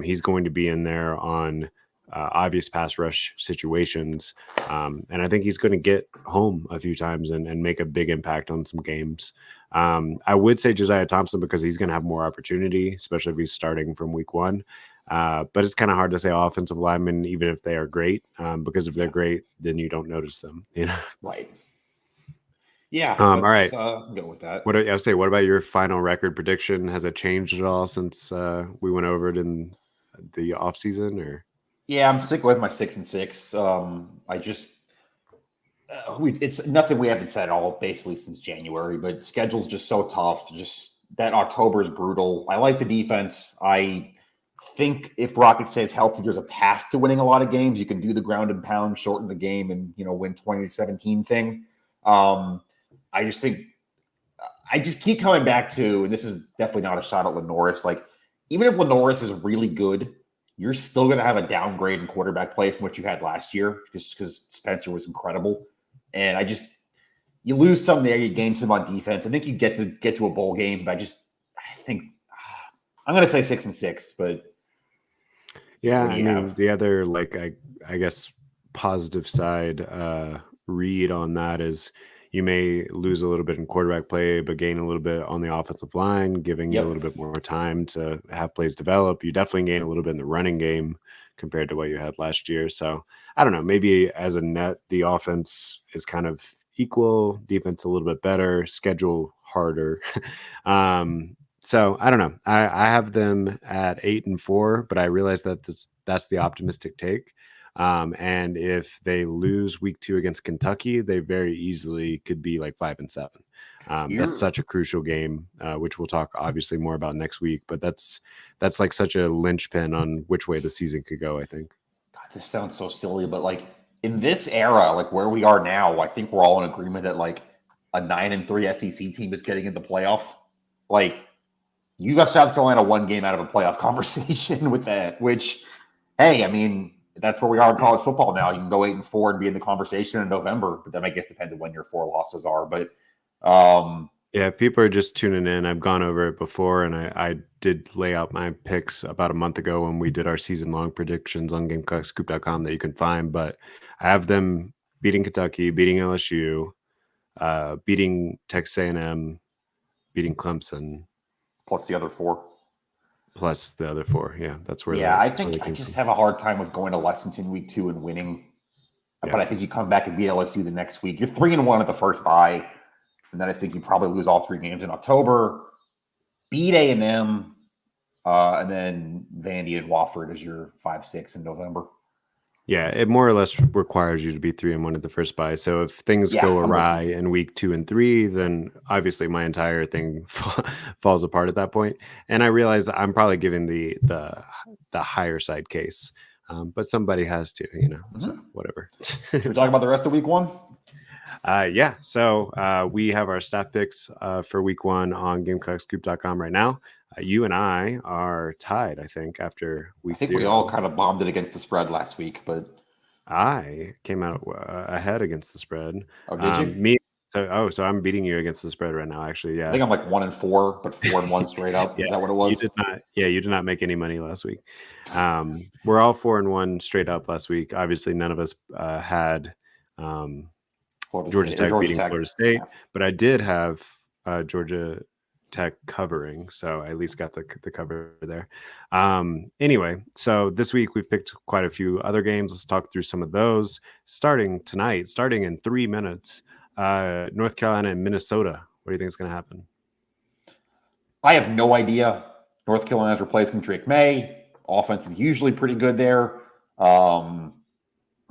He's going to be in there on obvious pass rush situations, and I think he's going to get home a few times and make a big impact on some games. I would say Josiah Thompson because he's going to have more opportunity, especially if he's starting from week 1. But it's kind of hard to say offensive linemen, even if they are great, because if they're yeah, great, then you don't notice them. right. Yeah, All let's right. go with that. I would say? What about your final record prediction? Has it changed at all since we went over it in the off season? Or Yeah, I'm sticking with my 6-6. I just it's nothing we haven't said at all basically since January, but schedule's just so tough. Just that October is brutal. I like the defense. I think if Rocket stays healthy, there's a path to winning a lot of games. You can do the ground and pound, shorten the game, and win 20-17 thing. Um, I just think I just keep coming back to, and this is definitely not a shot at Lenoris. Like, even if Lenoris is really good, you're still going to have a downgrade in quarterback play from what you had last year, just because Spencer was incredible. And you lose some there, you gain some on defense. I think you get to a bowl game, but I think I'm going to say 6-6. But yeah, what do I you mean have? the other I guess positive side read on that is you may lose a little bit in quarterback play, but gain a little bit on the offensive line, giving you a little Yep. bit more time to have plays develop. You definitely gain a little bit in the running game compared to what you had last year. So I don't know, maybe as a net, the offense is kind of equal, defense a little bit better, schedule harder. So I don't know. I have them at 8-4, but I realize that that's the optimistic take. And if they lose week 2 against Kentucky, they very easily could be like 5-7. That's You're such a crucial game, which we'll talk obviously more about next week. But that's like such a linchpin on which way the season could go, I think. God, this sounds so silly, but like in this era, like where we are now, I think we're all in agreement that like a 9-3 SEC team is getting in the playoff. Like you got South Carolina one game out of a playoff conversation with that, which, hey, I mean, that's where we are in college football now. You can go 8-4 and be in the conversation in November, but then I guess depends on when your 4 losses are. But Yeah, if people are just tuning in, I've gone over it before, and I did lay out my picks about a month ago when we did our season long predictions on GamecockScoop.com that you can find. But I have them beating Kentucky, beating LSU, beating Texas A&M, beating Clemson, plus the other 4. plus the other 4. Yeah, Yeah, I that's where they think I came just from. have a hard time with going to Lexington week 2 and winning. Yeah. But I think you come back and beat LSU the next week. You're 3-1 at the first bye. And then I think you probably lose all 3 games in October. beat A&M, and then Vandy and Wofford as your 5-6 in November. Yeah, it more or less requires you to be 3-1 at the first bye. So if things Yeah, go I'm with awry you. in week 2 and 3, then obviously my entire thing falls apart at that point. And I realize I'm probably giving the higher side case, but somebody has to, so Mm-hmm. whatever. Should we talk about the rest of week 1? Yeah, so we have our staff picks for week 1 on gamecockscoop.com right now. You and I are tied, I think, after I week think we all 0. kind of bombed it against the spread last week, but I came out ahead against the spread. oh, did you? Me, so I'm beating you against the spread right now. Actually, I yeah, think I'm like 1-4, but 4-1 straight up. Is yeah. that what it You was? did not, yeah, you did not make any money last week. We're all 4-1 straight up last week. Obviously, none of us had um, Florida Georgia State or Tech Georgia beating Tech. Florida State, Yeah. but I did have Georgia Tech covering, so I at least got the cover there. Anyway, so this week we've picked quite a few other games. Let's talk through some of those. Starting tonight, starting in 3 minutes, North Carolina and Minnesota. What do you think is going to happen? I have no idea. North Carolina's replacing Drake May. Offense is usually pretty good there. Um,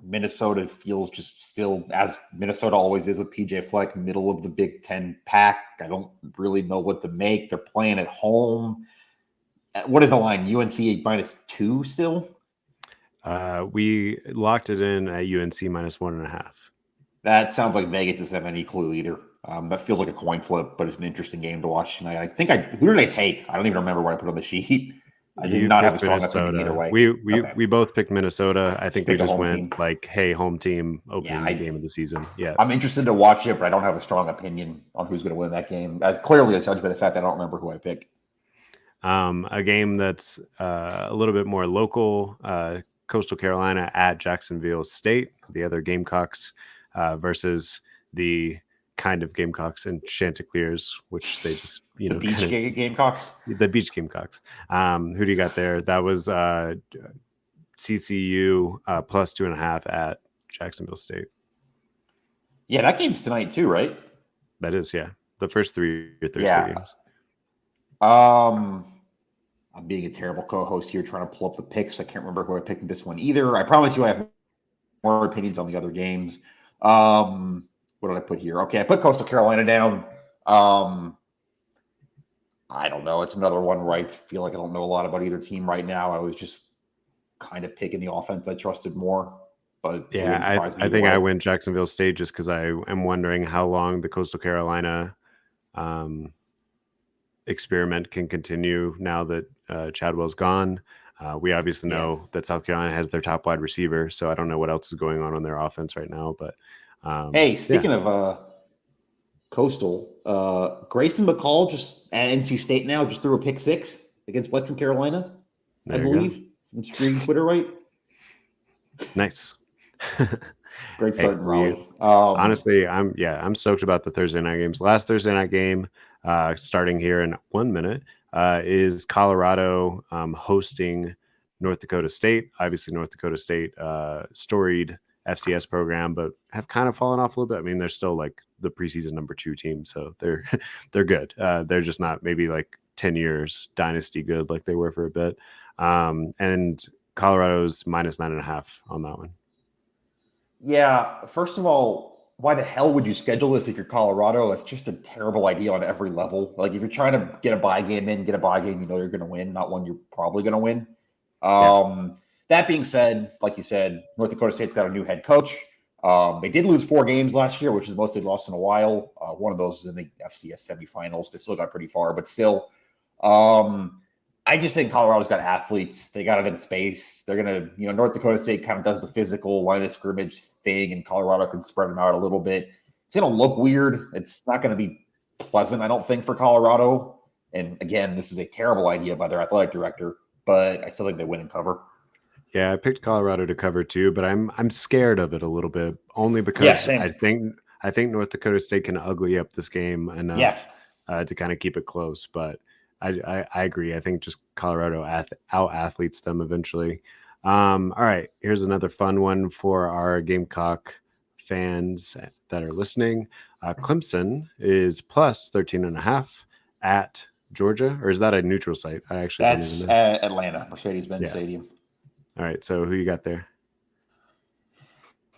Minnesota feels just still, as Minnesota always is with PJ Fleck, middle of the Big Ten pack. I don't really know what to make. They're playing at home. What is the line? UNC -2 still? We locked it in at UNC -1.5. That sounds like Vegas doesn't have any clue either. That feels like a coin flip, but it's an interesting game to watch tonight. Who did I take? I don't even remember what I put on the sheet. I did You not have a picked strong opinion either Minnesota. way. We Okay. we both picked Minnesota. I Just think pick we the just home went team. like, hey, home team Yeah, opening game of the season. Yeah. I'm interested to watch it, but I don't have a strong opinion on who's going to win that game. As clearly as judged by the fact that I don't remember who I picked. A game that's a little bit more local, Coastal Carolina at Jacksonville State, the other Gamecocks versus the kind of Gamecocks and Chanticleers, which they just, The Beach kind of Gamecocks. the Beach Gamecocks. Who do you got there? That was CCU +2.5 at Jacksonville State. Yeah, that game's tonight too, right? That is, yeah. The first 3 are Thursday Yeah. games. I'm being a terrible co-host here, trying to pull up the picks. I can't remember who I picked in this one either. I promise you, I have more opinions on the other games. What did I put here? Okay, I put Coastal Carolina down. I don't know. It's another one where I feel like I don't know a lot about either team right now. I was just kind of picking the offense I trusted more, but it wouldn't Yeah, surprise me I either think I way. went Jacksonville State just because I am wondering how long the Coastal Carolina um, experiment can continue now that Chadwell's gone. We obviously Yeah. know that South Carolina has their top wide receiver, so I don't know what else is going on their offense right now. But Hey, yeah, speaking of Coastal, Grayson McCall just at NC State now just threw a pick six against Western Carolina, I there you go. believe. I'm reading Twitter right. Nice. Great Hey, start in we Raleigh. honestly, I'm stoked about the Thursday night games. Last Thursday night game, starting here in 1 minute, is Colorado hosting North Dakota State. Obviously, North Dakota State, storied FCS program, but have kind of fallen off a little bit. I mean, they're still like the preseason #2 team, so they're they're good. They're just not maybe like 10 years dynasty good like they were for a bit. And Colorado's -9.5 on that one. Yeah, first of all, why the hell would you schedule this if you're Colorado? It's just a terrible idea on every level. Like if you're trying to get a buy game in, get a buy game you know you're going to win, not one you're probably going to win. Yeah. That being said, like you said, North Dakota State's got a new head coach. They did lose 4 games last year, which is the most they've lost in a while. One of those is in the FCS semifinals. They still got pretty far, but still. I just think Colorado's got athletes. They got it in space. They're going to, North Dakota State kind of does the physical line of scrimmage thing, and Colorado can spread them out a little bit. It's going to look weird. It's not going to be pleasant, I don't think, for Colorado. And again, this is a terrible idea by their athletic director, but I still think they win and cover. Yeah, I picked Colorado to cover too, but I'm scared of it a little bit, only Yeah, because same. I think North Dakota State can ugly up this game Yeah. enough to kind of keep it close. But I agree. I think just Colorado out athletes them eventually. All right, here's another fun one for our Gamecock fans that are listening. Clemson is +13.5 at Georgia, or is that a neutral site? I actually don't even That's know. at Atlanta, Mercedes-Benz Yeah. Stadium. All right. So who you got there?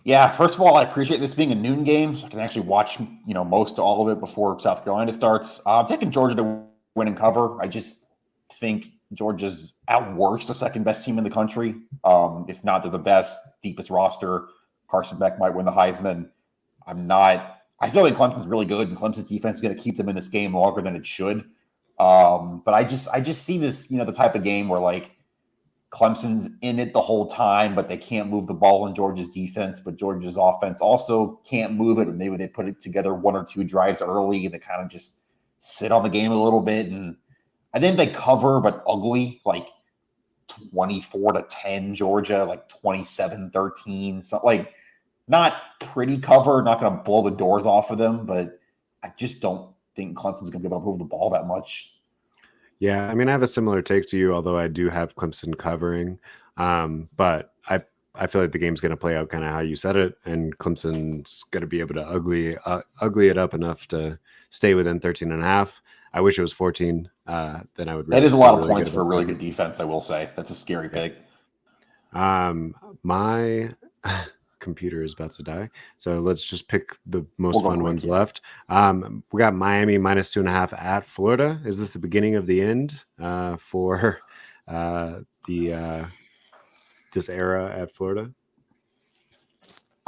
Yeah, first of all, I appreciate this being a noon game, so I can actually watch, most of all of it before South Carolina starts. I'm taking Georgia to win and cover. I just think Georgia's outworks the second best team in the country. If not, they're the best, deepest roster. Carson Beck might win the Heisman. I still think Clemson's really good, and Clemson's defense is going to keep them in this game longer than it should. But I just see this, the type of game where like Clemson's in it the whole time, but they can't move the ball in Georgia's defense. But Georgia's offense also can't move it. And maybe they put it together one or two drives early and they kind of just sit on the game a little bit. And I think they cover, but ugly, like 24-10 Georgia, like 27-13. So like not pretty cover, not going to blow the doors off of them, but I just don't think Clemson's going to be able to move the ball that much. Yeah, I mean, I have a similar take to you, although I do have Clemson covering. But I feel like the game's going to play out kind of how you said it, and Clemson's going to be able to ugly it up enough to stay within 13 and a half. I wish it was 14. Then I would That really is a feel lot of really points good for a about really that. good defense, I will say. That's a scary Yeah. pick. My computer is about to die, so let's just pick the We'll most go fun quick, ones yeah. left. We got Miami -2.5 at Florida. Is this the beginning of the end for the this era at Florida?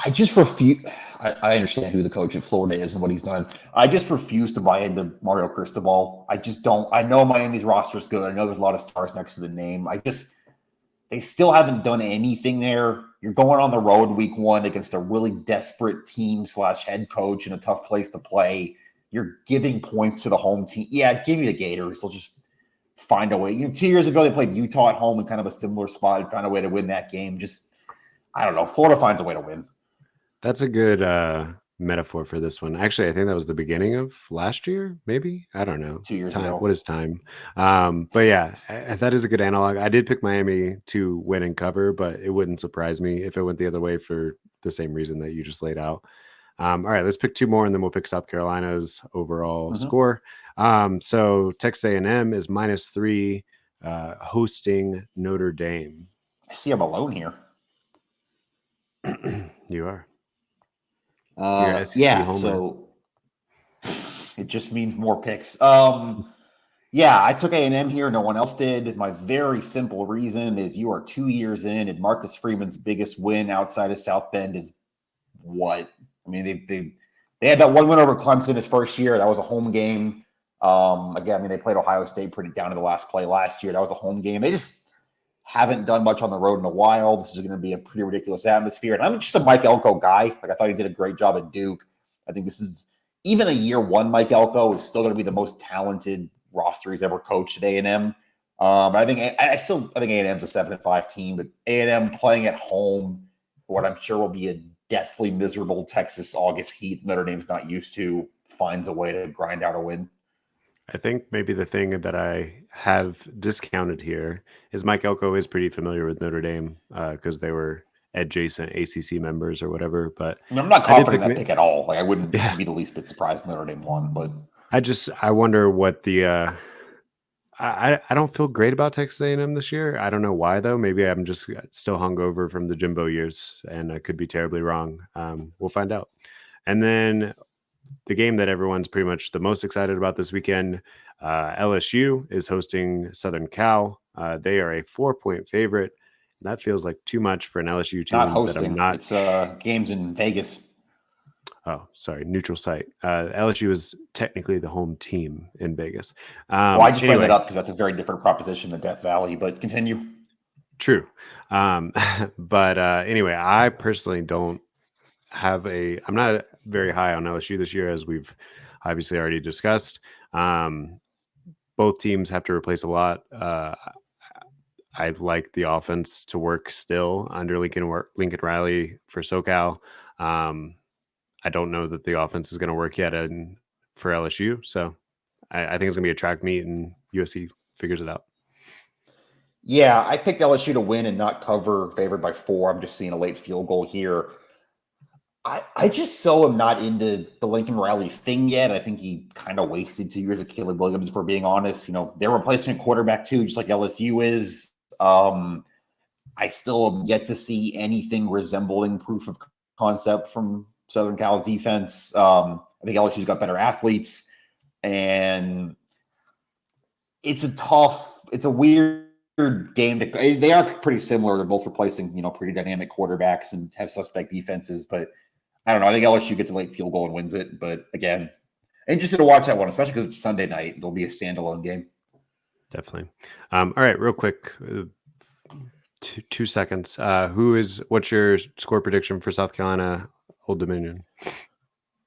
I just refuse. I understand who the coach at Florida is and what he's done. I just refuse to buy into Mario Cristobal. I just don't. I know Miami's roster is good. I know there's a lot of stars next to the name. They still haven't done anything there. You're going on the road week one against a really desperate team / head coach in a tough place to play. You're giving points to the home team. Yeah, give me the Gators. They'll just find a way. 2 years ago, they played Utah at home in kind of a similar spot and found a way to win that game. I don't know. Florida finds a way to win. That's a good metaphor for this one. Actually, I think that was the beginning of last year, maybe. I don't know. 2 years Time. ago. What is time? But yeah, that is a good analog. I did pick Miami to win and cover, but it wouldn't surprise me if it went the other way for the same reason that you just laid out. All right, let's pick two more, and then we'll pick South Carolina's overall score. So Texas A&M is -3, hosting Notre Dame. I see I'm alone here. You are. You're SEC Yeah, homer. so it just means more picks. Yeah, I took A&M here. No one else did. My very simple reason is you are 2 years in, and Marcus Freeman's biggest win outside of South Bend is what? I mean, they had that one win over Clemson his first year. That was a home game. Again, I mean, they played Ohio State pretty down to the last play last year. That was a home game. They just haven't done much on the road in a while. This is going to be a pretty ridiculous atmosphere. And I'm just a Mike Elko guy. Like, I thought he did a great job at Duke. I think this is even a year one. Mike Elko is still going to be the most talented roster he's ever coached at A&M. I think A&M's a 7-5 team, but A&M playing at home, what I'm sure will be a deathly miserable Texas August heat Notre Dame's not used to, finds a way to grind out a win. I think maybe the thing that I have discounted here is Mike Elko is pretty familiar with Notre Dame because they were adjacent ACC members or whatever. But I mean, I'm not I did confident pick, in that pick at all. Like, I wouldn't yeah. be the least bit surprised Notre Dame won, but I wonder what the I don't feel great about Texas A&M this year. I don't know why though. Maybe I'm just still hungover from the Jimbo years, and I could be terribly wrong. We'll find out. And then the game that everyone's pretty much the most excited about this weekend, LSU is hosting Southern Cal. They are a 4-point favorite. And that feels like too much for an LSU not team that I'm hosting. not. It's games in Vegas. Oh, sorry, neutral site. LSU is technically the home team in Vegas. Well, I just ran that Anyway, up because that's a very different proposition than Death Valley, but continue. true. But anyway, I personally don't have I'm not very high on LSU this year, as we've obviously already discussed. Both teams have to replace a lot. I'd like the offense to work still under Lincoln Riley for SoCal. I don't know that the offense is going to work yet for LSU. So I think it's going to be a track meet, and USC figures it out. Yeah, I picked LSU to win and not cover, favored by 4. I'm just seeing a late field goal here. I just so am not into the Lincoln Riley thing yet. I think he kind of wasted 2 years of Caleb Williams, if we're being honest. They're replacing a quarterback too, just like LSU is. I still am yet to see anything resembling proof of concept from Southern Cal's defense. I think LSU's got better athletes, and it's a weird game. They are pretty similar. They're both replacing, pretty dynamic quarterbacks and have suspect defenses, but I don't know. I think LSU gets a late field goal and wins it. But again, interested to watch that one, especially because it's Sunday night. It'll be a standalone game. Definitely. All right, real quick, 2 seconds. What's your score prediction for South Carolina, Old Dominion?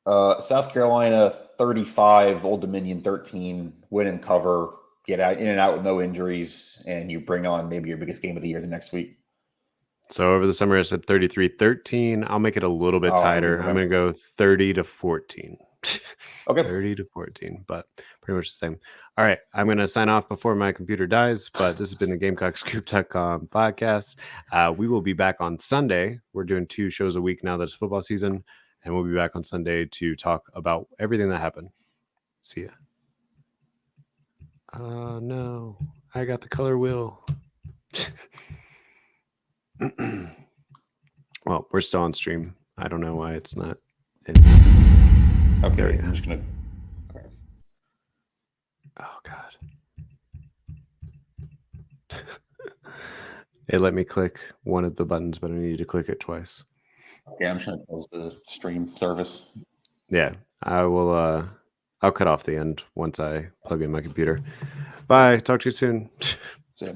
South Carolina 35, Old Dominion 13. Win and cover. Get out in and out with no injuries, and you bring on maybe your biggest game of the year the next week. So over the summer, I said 33-13. I'll make it a little bit tighter. Okay. I'm going to go 30-14. Okay. 30-14, but pretty much the same. All right. I'm going to sign off before my computer dies, but this has been the GamecockScoop.com podcast. We will be back on Sunday. We're doing 2 shows a week now that it's football season, and we'll be back on Sunday to talk about everything that happened. See ya. Oh, no. I got the color wheel. Well, we're still on stream. I don't know why it's not. Okay, I'm just gonna. Okay. Oh God! It let me click one of the buttons, but I needed to click it twice. Okay, I'm just gonna close the stream service. Yeah, I will. I'll cut off the end once I plug in my computer. Bye. Talk to you soon. See ya.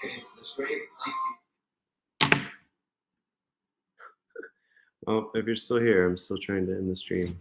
Okay, that's great. Thank you. Well, if you're still here, I'm still trying to end the stream.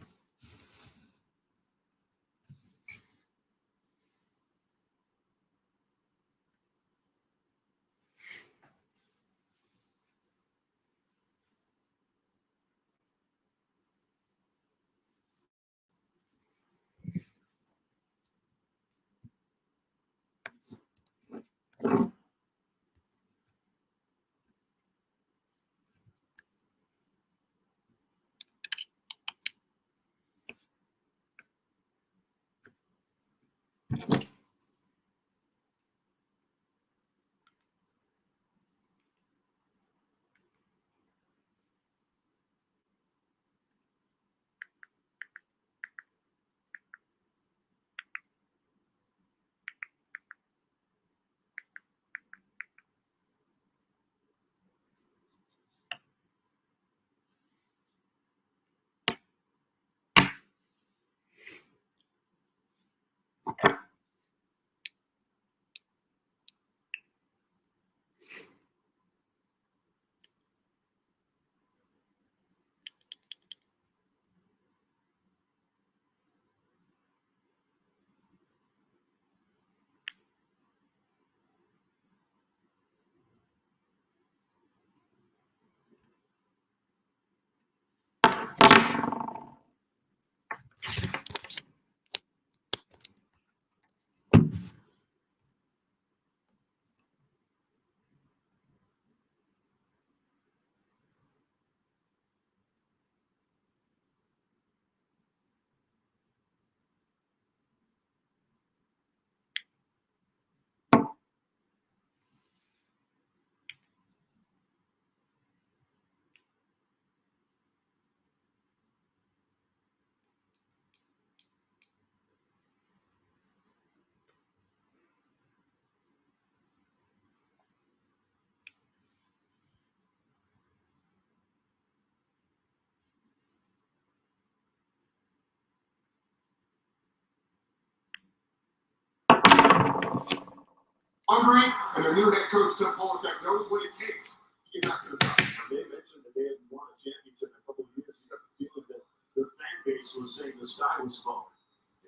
hungry, and their new head coach, Tim Polasek, knows what it takes to get back to the top. They mentioned that they hadn't won a championship in a couple of years. You got the feeling that their fan base was saying the sky was falling.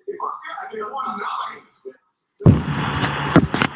They must be. I think they won 9.